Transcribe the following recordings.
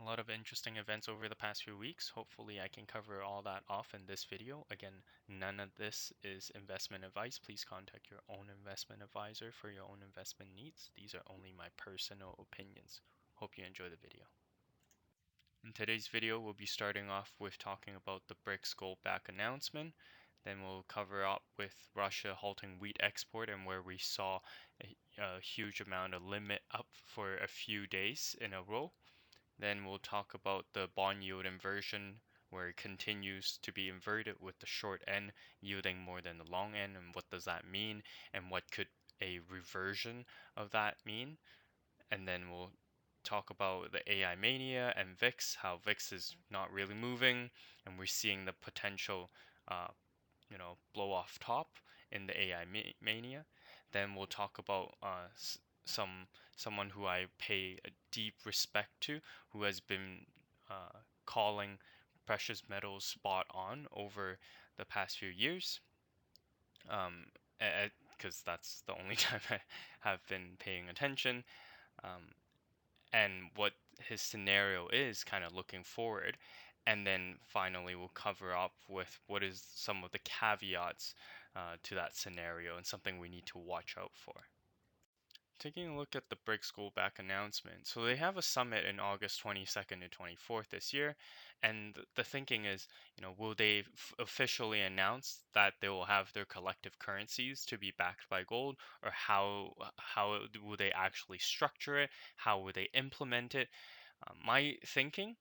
A lot of interesting events over the past few weeks. Hopefully I can cover all that off in this video. Again, none of this is investment advice. Please contact your own investment advisor for your own investment needs. These are only my personal opinions. Hope you enjoy the video. In today's video, we'll be starting off with talking about the BRICs gold back announcement. Then we'll cover up with Russia halting wheat export and where we saw a huge amount of limit up for a few days in a row. Then we'll talk about the bond yield inversion, where it continues to be inverted with the short end yielding more than the long end, and what does that mean, and what could a reversion of that mean. And then we'll talk about the AI mania and VIX, how VIX is not really moving, and we're seeing the potential uh, blow off top in the AI mania. Then we'll talk about someone who I pay a deep respect to, who has been calling precious metals spot on over the past few years. Because that's the only time I have been paying attention. Um, and what his scenario is kind of looking forward. And then finally, we'll cover up with what is some of the caveats to that scenario and something we need to watch out for. Taking a look at the BRICS Go Back announcement. So they have a summit in August 22nd to 24th this year. And the thinking is, will they officially announce that they will have their collective currencies to be backed by gold, or how will they actually structure it? How will they implement it? My thinking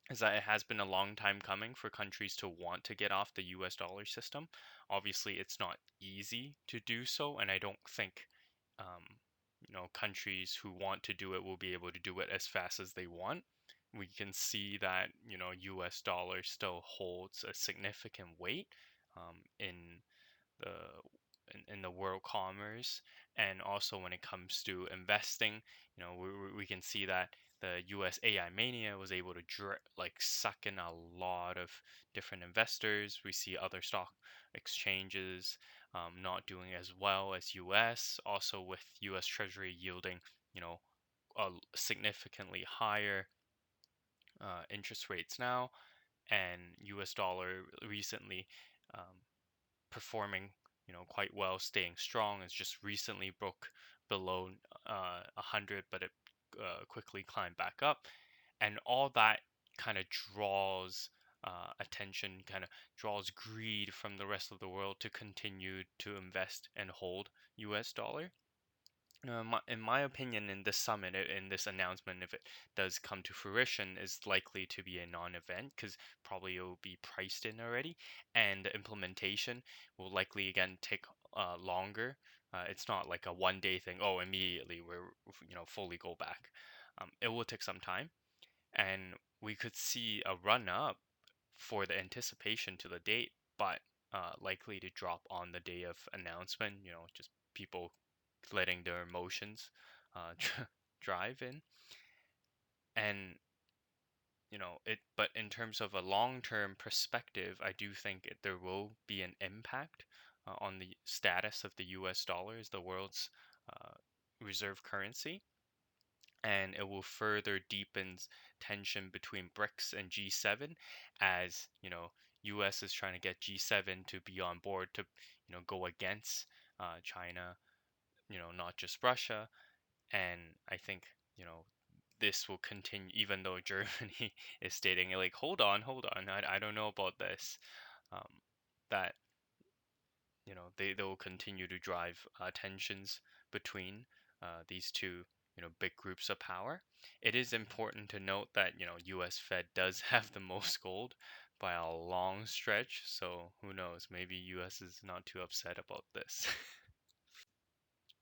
is that it has been a long time coming for countries to want to get off the US dollar system. Obviously, it's not easy to do so, and I don't think um, countries who want to do it will be able to do it as fast as they want. We can see that US dollar still holds a significant weight in the in the world commerce, and also when it comes to investing. We can see that the US AI mania was able to suck in a lot of different investors. We see other stock exchanges not doing as well as US, also with US Treasury yielding a significantly higher interest rates now, and US dollar recently um, performing quite well, staying strong. It's just recently broke below 100, but it quickly climbed back up, and all that kind of draws attention, kind of draws greed from the rest of the world to continue to invest and hold US dollar. In my opinion, in this summit, in this announcement, if it does come to fruition, is likely to be a non-event because probably it will be priced in already, and the implementation will likely again take longer. It's not like a one-day thing. Oh, immediately we're fully go back. It will take some time, and we could see a run-up for the anticipation to the date, but likely to drop on the day of announcement. Just people letting their emotions drive in, and it. But in terms of a long-term perspective, I do think there will be an impact on the status of the U.S. dollar as the world's uh, reserve currency, and it will further deepen tension between BRICS and G7, as US is trying to get G7 to be on board to go against China, not just Russia. And I think this will continue, even though Germany is stating like, hold on, I don't know about this. That they will continue to drive tensions between these two big groups of power. It is important to note that U.S. Fed does have the most gold by a long stretch, so who knows? Maybe U.S. is not too upset about this.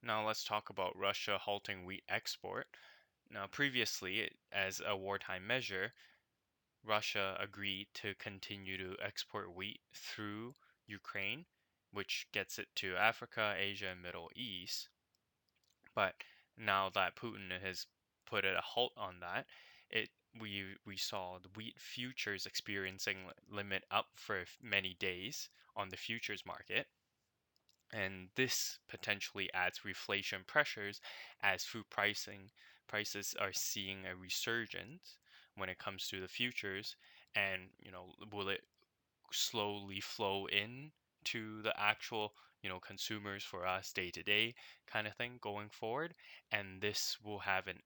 Now let's talk about Russia halting wheat export. Now, previously, as a wartime measure, Russia agreed to continue to export wheat through Ukraine, which gets it to Africa, Asia, and Middle East. But now that Putin has put a halt on that, we saw the wheat futures experiencing limit up for many days on the futures market. And this potentially adds reflation pressures as food prices are seeing a resurgence, when it comes to the futures, and will it slowly flow in to the actual consumers for us day to day kind of thing going forward, and this will have an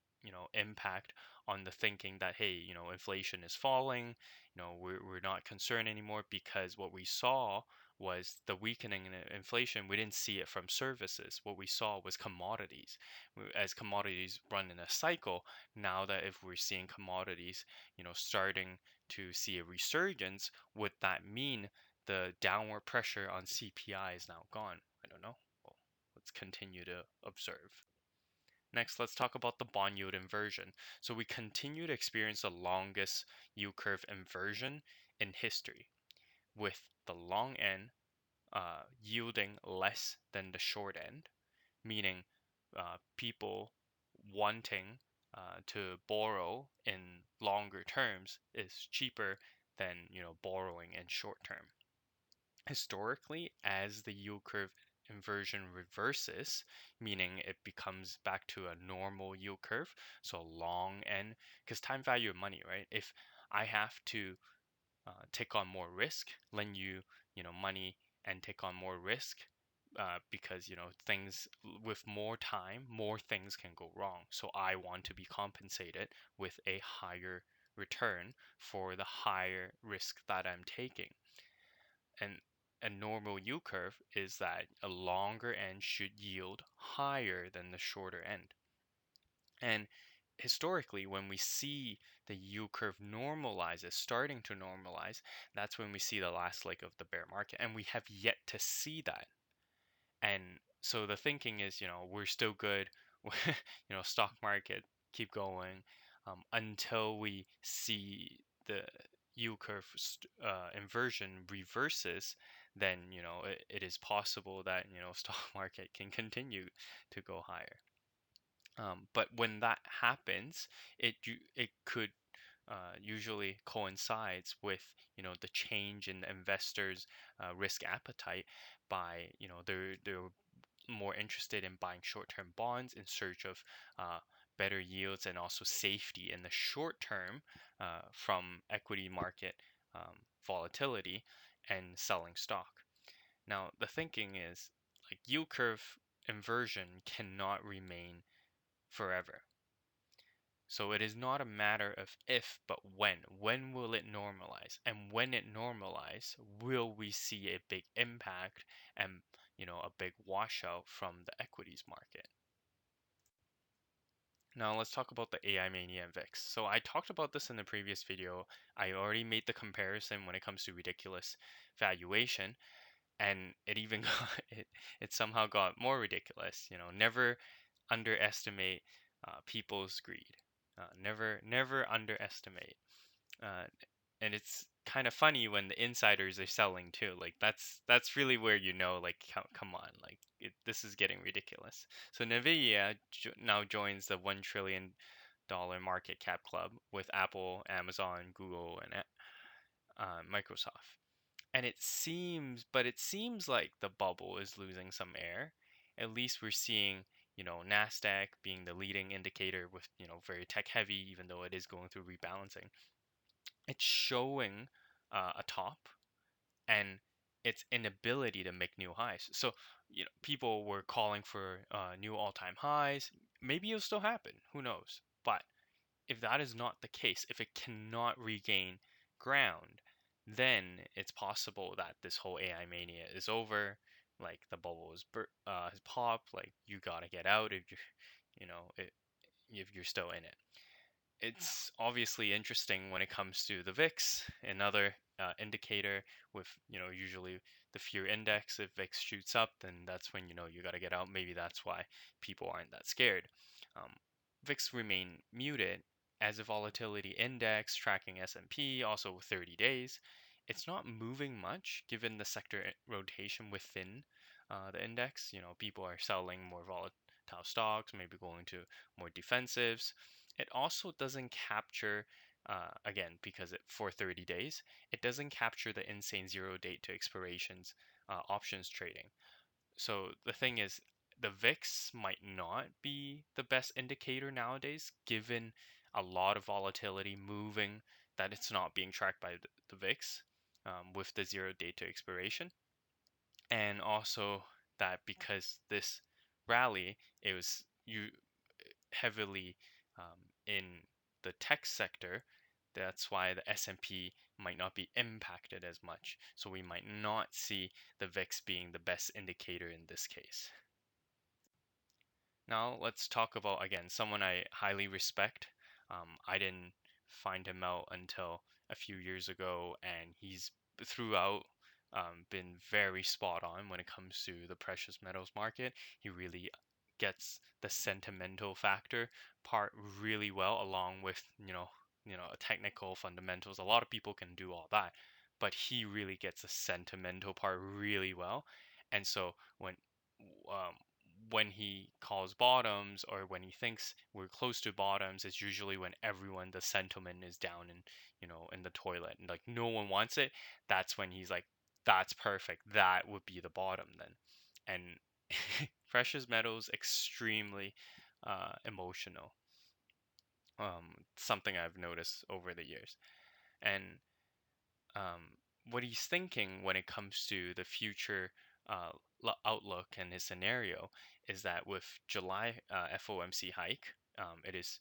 impact on the thinking that, hey, inflation is falling. We're not concerned anymore, because what we saw was the weakening in inflation. We didn't see it from services. What we saw was commodities. As commodities run in a cycle, now that if we're seeing commodities starting to see a resurgence, would that mean the downward pressure on CPI is now gone? I don't know. Well, let's continue to observe. Next, let's talk about the bond yield inversion. So we continue to experience the longest yield curve inversion in history, with the long end yielding less than the short end, meaning people wanting to borrow in longer terms is cheaper than borrowing in short term. Historically, as the yield curve inversion reverses, meaning it becomes back to a normal yield curve, so long end, because time value of money, right? If I have to take on more risk, lend you, money and take on more risk, because things with more time, more things can go wrong. So I want to be compensated with a higher return for the higher risk that I'm taking. And a normal yield curve is that a longer end should yield higher than the shorter end. And historically, when we see the yield curve normalizes, starting to normalize, that's when we see the last leg of the bear market. And we have yet to see that. And so the thinking is, we're still good. Stock market, keep going until we see the yield curve inversion reverses. Then it is possible that stock market can continue to go higher. But when that happens, it could usually coincides with the change in the investors' risk appetite. By they're more interested in buying short-term bonds in search of better yields and also safety in the short term from equity market volatility, and selling stock. Now the thinking is, like, yield curve inversion cannot remain forever. So it is not a matter of if, but when. When will it normalize? And when it normalize, will we see a big impact and a big washout from the equities market? Now let's talk about the AI mania and VIX. So I talked about this in the previous video. I already made the comparison when it comes to ridiculous valuation, and it even got it somehow got more ridiculous. Never underestimate people's greed. Never underestimate. Uh, and it's kind of funny when the insiders are selling too. Like that's really where like, come on, like this is getting ridiculous. So Nvidia now joins the $1 trillion market cap club with Apple, Amazon, Google, and Microsoft. And it seems like the bubble is losing some air. At least we're seeing, Nasdaq being the leading indicator with, very tech heavy, even though it is going through rebalancing. It's showing a top and its inability to make new highs. So, people were calling for new all-time highs. Maybe it'll still happen. Who knows? But if that is not the case, if it cannot regain ground, then it's possible that this whole AI mania is over. Like the bubble has popped. Like you gotta get out if if you're still in it. It's obviously interesting when it comes to the VIX, another indicator with usually the fear index. If VIX shoots up, then that's when you got to get out. Maybe that's why people aren't that scared. Um, VIX remain muted as a volatility index tracking S&P, also 30 days. It's not moving much given the sector rotation within the index. People are selling more volatile stocks, maybe going to more defensives. It also doesn't capture, again, because for 30 days, it doesn't capture the insane zero date to expirations options trading. So the thing is, the VIX might not be the best indicator nowadays, given a lot of volatility moving, that it's not being tracked by the VIX with the 0 day to expiration. And also that because this rally, it was heavily in the tech sector, that's why the S&P might not be impacted as much. So we might not see the VIX being the best indicator in this case. Now let's talk about, again, someone I highly respect. I didn't find him out until a few years ago, and he's throughout been very spot on when it comes to the precious metals market. He really gets the sentimental factor part really well, along with technical fundamentals. A lot of people can do all that, but he really gets the sentimental part really well. And so um, when he calls bottoms, or when he thinks we're close to bottoms, it's usually when everyone, the sentiment is down in the toilet, and like no one wants it. That's when he's like, that's perfect, that would be the bottom then. And precious metals extremely emotional, something I've noticed over the years. And um, what he's thinking when it comes to the future uh, outlook and his scenario is that with July FOMC hike, it is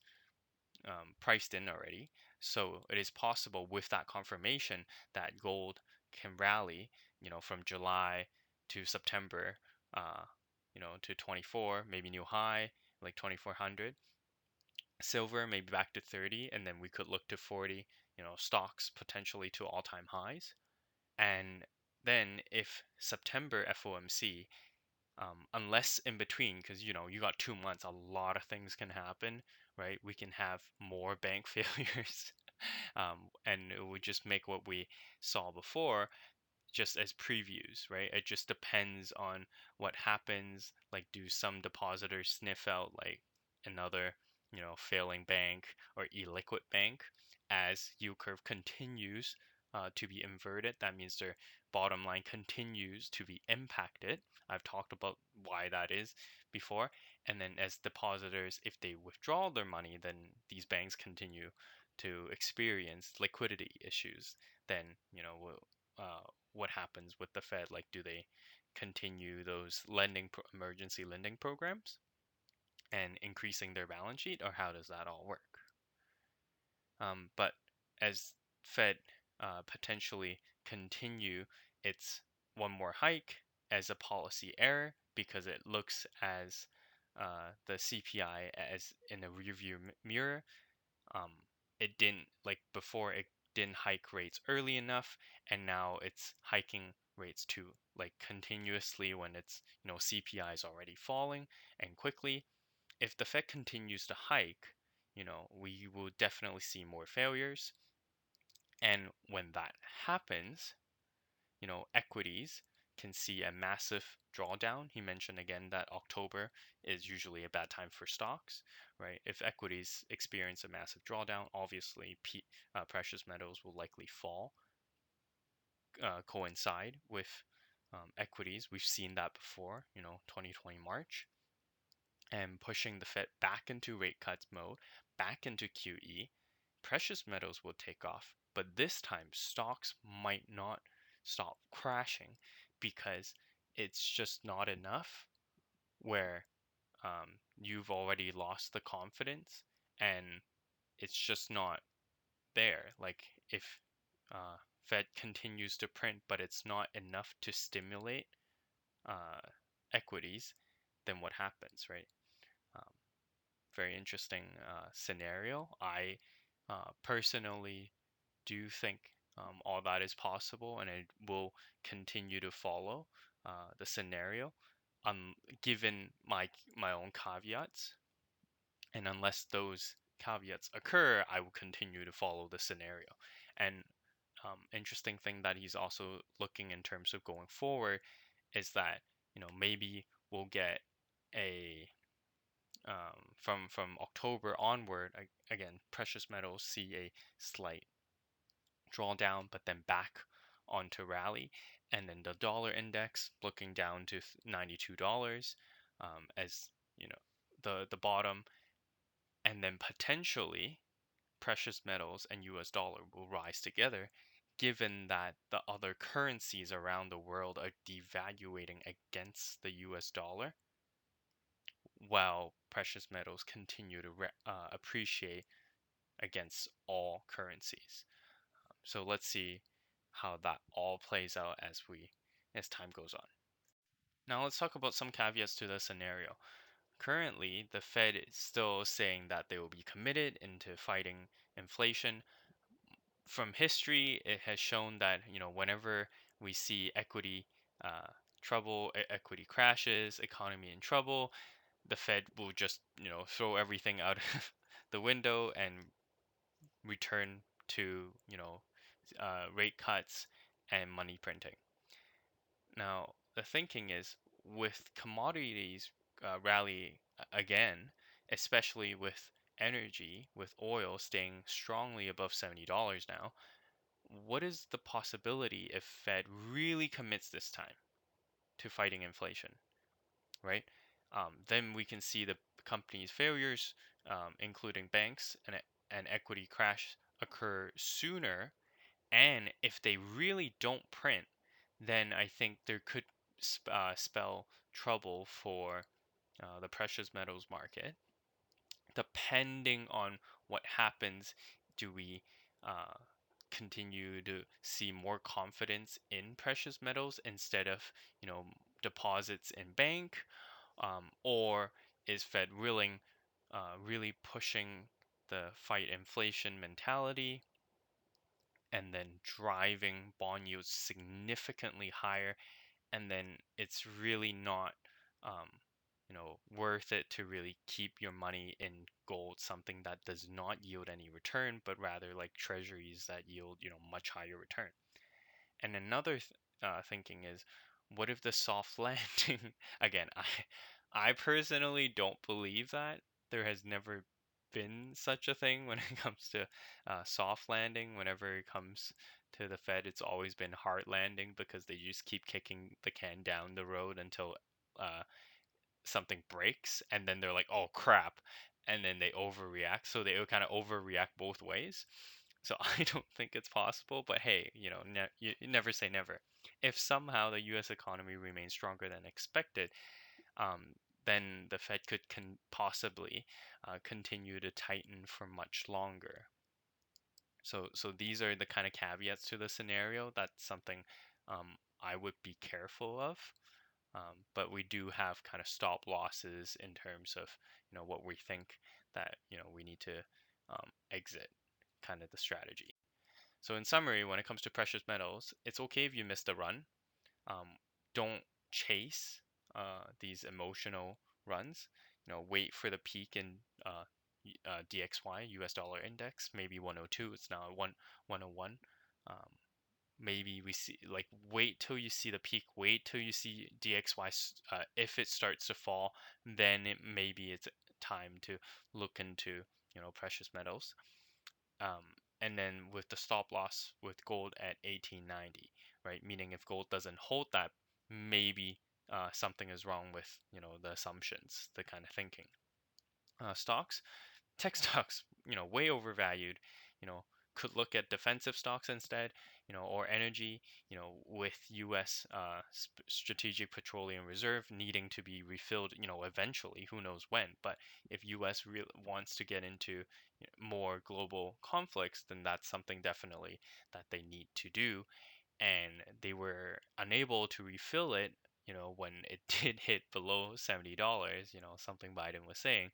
priced in already. So it is possible with that confirmation that gold can rally, from July to September, uh, to 24, maybe new high, like 2400. Silver maybe back to 30, and then we could look to 40, stocks potentially to all-time highs. And then if September FOMC, unless in between, because you got 2 months, a lot of things can happen, right? We can have more bank failures, and it would just make what we saw before just as previews, right? It just depends on what happens. Like, do some depositors sniff out like another, failing bank or illiquid bank as yield curve continues to be inverted? That means their bottom line continues to be impacted. I've talked about why that is before. And then as depositors, if they withdraw their money, then these banks continue to experience liquidity issues. Then, what happens with the Fed? Like, do they continue those emergency lending programs and increasing their balance sheet, or how does that all work? But as Fed potentially continue its one more hike as a policy error, because it looks as the CPI as in a rearview mirror, um, it didn't, like before, it didn't hike rates early enough, and now it's hiking rates to like continuously when it's CPI is already falling and quickly. If the Fed continues to hike, we will definitely see more failures. And when that happens, equities can see a massive drawdown. He mentioned again that October is usually a bad time for stocks, right? If equities experience a massive drawdown, obviously precious metals will likely fall, coincide with equities. We've seen that before, 2020 March, and pushing the Fed back into rate cuts mode, back into QE. Precious metals will take off, but this time stocks might not stop crashing because it's just not enough where you've already lost the confidence, and it's just not there. Like, if Fed continues to print, but it's not enough to stimulate uh, equities, then what happens, right? Um, Very interesting scenario. I personally do think all that is possible, and it will continue to follow the scenario, given my own caveats. And unless those caveats occur, I will continue to follow the scenario. And interesting thing that he's also looking in terms of going forward is that maybe we'll get a from October onward, again, precious metals see a slight drawdown, but then back onto rally, and then the dollar index looking down to $92 as the bottom, and then potentially precious metals and US dollar will rise together, given that the other currencies around the world are devaluating against the US dollar, while precious metals continue to appreciate against all currencies. So let's see how that all plays out as time goes on. Now let's talk about some caveats to the scenario. Currently, the Fed is still saying that they will be committed into fighting inflation. From history, it has shown that whenever we see equity uh, trouble, equity crashes, economy in trouble, the Fed will just throw everything out of the window and return to rate cuts and money printing. Now, the thinking is with commodities rally again, especially with energy, with oil staying strongly above $70 now, what is the possibility if Fed really commits this time to fighting inflation, right? Then we can see the company's failures, including banks and equity crash occur sooner. And if they really don't print, then I think there could spell trouble for the precious metals market. Depending on what happens, do we uh, continue to see more confidence in precious metals instead of deposits in bank, or is Fed really pushing the fight inflation mentality and then driving bond yields significantly higher, and then it's really not um, worth it to really keep your money in gold, something that does not yield any return, but rather like treasuries that yield much higher return. And another thinking is, what if the soft landing? Again, I personally don't believe that. There has never been such a thing when it comes to soft landing. Whenever it comes to the Fed, it's always been hard landing because they just keep kicking the can down the road until uh, something breaks, and then they're like, "Oh crap," and then they overreact. So they kind of overreact both ways. So I don't think it's possible, but hey, you never say never. If somehow the U.S. economy remains stronger than expected, um, then the Fed could possibly continue to tighten for much longer. So these are the kind of caveats to the scenario. That's something I would be careful of. But we do have kind of stop losses in terms of what we think that we need to exit, kind of the strategy. So in summary, when it comes to precious metals, it's okay if you miss the run. Um, don't chase these emotional runs. Wait for the peak in DXY, US dollar index, maybe 102. It's now 101. Um, maybe we see, like, wait till you see the peak, wait till you see DXY. If it starts to fall, then maybe it's time to look into precious metals. And then with the stop loss with gold at 1890, right? Meaning if gold doesn't hold that, maybe something is wrong with the assumptions, the kind of thinking. Stocks, tech stocks, way overvalued. You know, could look at defensive stocks instead. Or energy. With U.S. Strategic Petroleum Reserve needing to be refilled. Eventually, who knows when? But if U.S. wants to get into more global conflicts, then that's something definitely that they need to do. And they were unable to refill it. When it did hit below $70. Something Biden was saying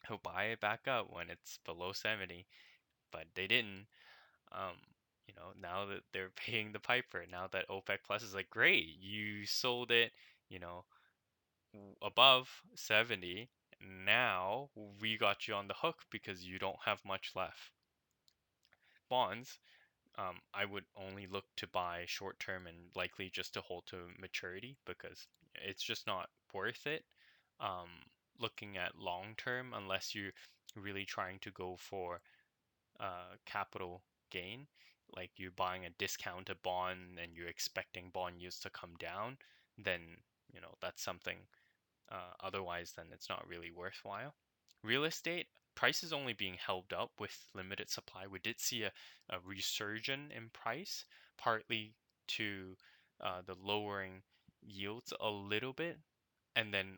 he'll buy it back up when it's below 70, but they didn't. Um, now that they're paying the piper, now that OPEC Plus is like, great, you sold it, you know, above 70. Now we got you on the hook because you don't have much left. Bonds, I would only look to buy short term and likely just to hold to maturity because it's just not worth it. Um, Looking at long term, unless you're really trying to go for capital gain, like you're buying a discounted bond and you're expecting bond yields to come down, then that's something. Otherwise, then it's not really worthwhile. Real estate, prices only being held up with limited supply. We did see a resurgence in price, partly to the lowering yields a little bit, and then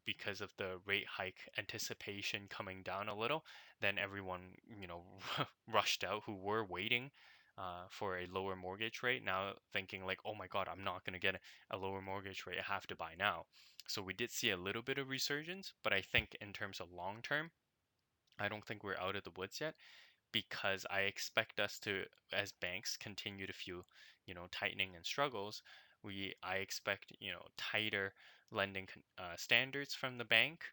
because of the rate hike anticipation coming down a little, then everyone, rushed out who were waiting for a lower mortgage rate, now thinking like, oh my God, I'm not going to get a lower mortgage rate. I have to buy now. So we did see a little bit of resurgence, but I think in terms of long term, I don't think we're out of the woods yet, because I expect us to, as banks continue to feel, tightening and struggles, I expect, tighter lending standards from the bank,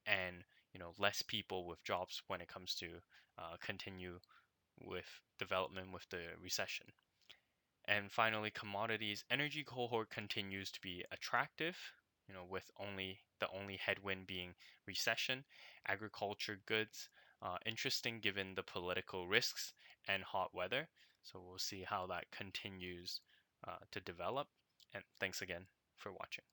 and less people with jobs when it comes to continue with development with the recession. And finally, commodities. Energy cohort continues to be attractive, with the only headwind being recession. Agriculture goods, interesting given the political risks and hot weather. So we'll see how that continues to develop. And thanks again for watching.